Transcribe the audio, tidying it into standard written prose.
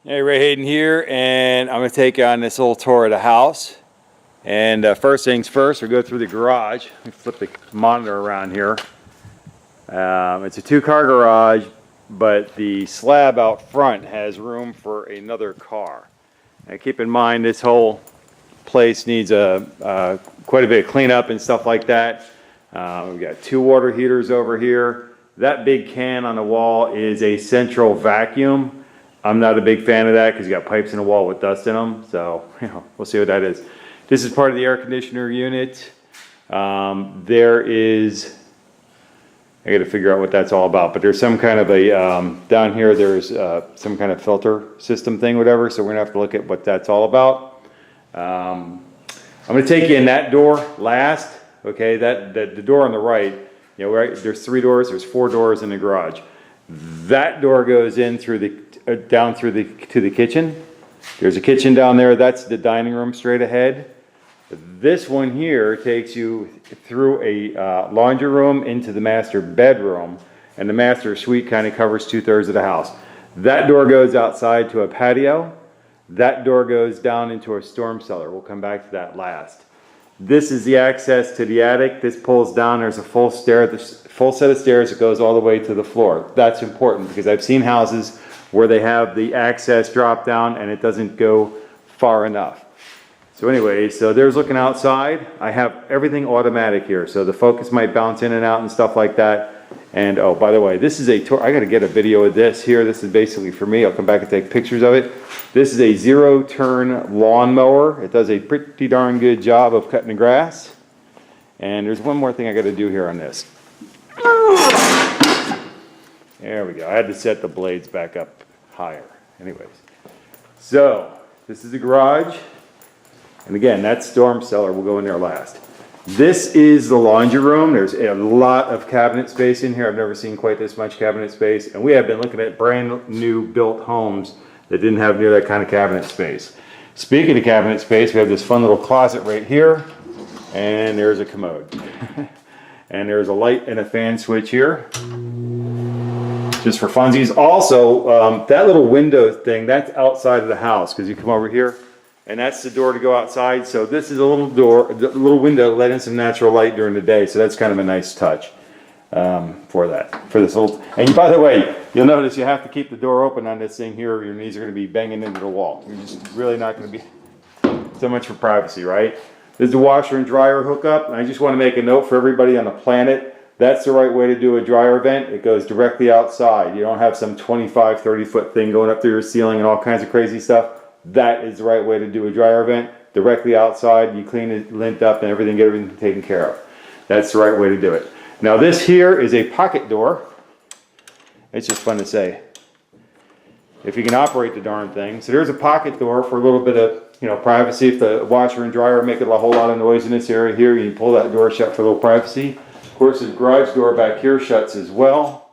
Hey, Hayden here, and I'm going to take you on this little tour of the house. And first things first, we'll go through the garage. Let me flip the monitor around here. It's a two-car garage, but the slab out front has room for another car. Now keep in mind this whole place needs quite a bit of cleanup and stuff like that. We've got two water heaters over here. That big can on the wall is a central vacuum. I'm not a big fan of that because you got pipes in the wall with dust in them. So, we'll see what that is. This is part of the air conditioner unit. There is, I got to figure out what that's all about, but there's some kind of a, down here there's some kind of filter system thing, whatever. So we're gonna have to look at what that's all about. I'm gonna take you in that door last. Okay, the door on the right, right, there's three doors, there's four doors in the garage. That door goes in through the down through to the kitchen. There's a kitchen down there. That's the dining room straight ahead. This one here takes you through a laundry room into the master bedroom, and the master suite kind of covers 2/3 of the house. That door goes outside to a patio. That door goes down into a storm cellar. We'll come back to that last. This is the access to the attic. This pulls down. There's a full set of stairs that goes all the way to the floor. That's important because I've seen houses where they have the access drop down and it doesn't go far enough. So anyway, so there's looking outside. I have everything automatic here, so the focus might bounce in and out and stuff like that. And oh, by the way, this is a tour. I got to get a video of this here. This is basically for me. I'll come back and take pictures of it. This is a 0-turn lawnmower. It does a pretty darn good job of cutting the grass. And there's one more thing I got to do here on this. There we go. I had to set the blades back up higher. Anyways, so this is the garage. And again, that storm cellar, we'll go in there last. This is the laundry room. There's a lot of cabinet space in here. I've never seen quite this much cabinet space. And we have been looking at brand new built homes that didn't have near that kind of cabinet space. Speaking of cabinet space, we have this fun little closet right here. And there's a commode. And there's a light and a fan switch here. Just for funsies. Also, that little window thing, that's outside of the house because you come over here. And that's the door to go outside. So this is a little door, a little window to let in some natural light during the day. So that's kind of a nice touch for this little. And by the way, you'll notice you have to keep the door open on this thing here, or your knees are going to be banging into the wall. You're just really not going to be so much for privacy, right? There's the washer and dryer hookup. And I just want to make a note for everybody on the planet. That's the right way to do a dryer vent. It goes directly outside. You don't have some 25, 30-foot thing going up through your ceiling and all kinds of crazy stuff. That is the right way to do a dryer vent. Directly outside, you clean it, lint up, and get everything taken care of. That's the right way to do it. Now this here is a pocket door. It's just fun to say. If you can operate the darn thing. So there's a pocket door for a little bit of privacy. If the washer and dryer make a whole lot of noise in this area here, you can pull that door shut for a little privacy. Of course, the garage door back here shuts as well.